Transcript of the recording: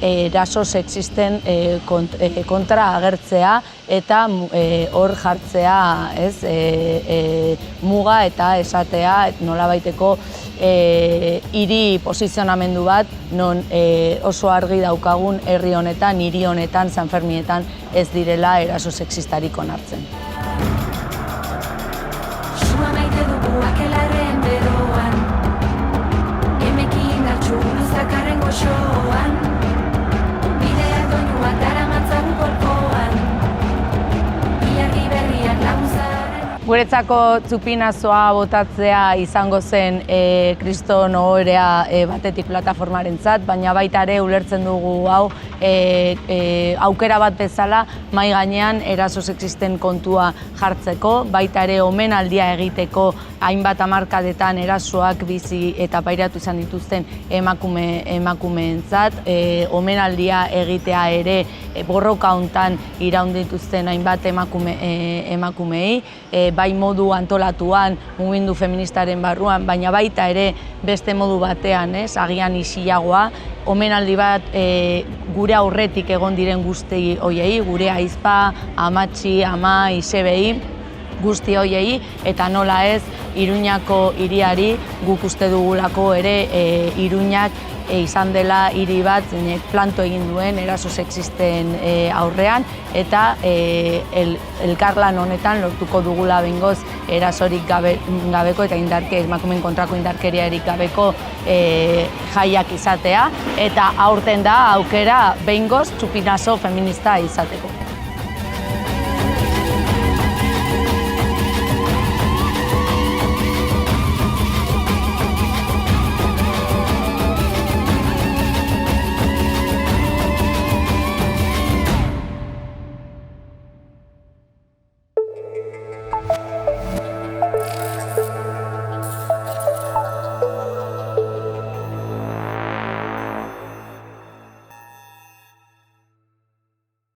eraso sexisten kontra agertzea eta hor jartzea muga eta esatea nolabaiteko hiri posizionamendu bat non oso argi daukagun herri honetan, hiri honetan, San Ferminetan ez direla eraso sexistarik onartzen. Sua maite dugu akelarren beroan, emekin hartxu luzakarren goxoan, bideak doinua daramatzagu golkoan, ilargi berriak laguntzaren. Guretzako txupinazoa botatzea izango zen kriston ohorea batetik plataformarentzat, baina baita ere ulertzen dugu hau aukera bat bezala mahai gainean eraso sexisten kontua jartzeko, baita ere omenaldia egiteko hainbat hamarkadetan erasoak bizi eta pairatu izan dituzten emakumeentzat, omenaldia egitea ere borroka hontan iraun dituzten hainbat emakumeei, bai modu antolatuan, mugimendu feministaren barruan, baina baita ere beste modu batean, agian isilagoa, omenaldi bat gure aurretik egon diren guzti hoiei, gure ahizpa, amatxi, ama, isebei, guzti hoiei, eta nola ez, Iruñako hiriari guk uste dugulako ere Iruñak izan dela hiri bat planto egin duen eraso sexisten aurrean, eta elkarlan honetan lortuko dugula behingoz erasorik gabeko eta emakumeen kontrako indarkeriarik gabeko jaiak izatea, eta aurten da aukera behingoz txupinazo feminista izateko.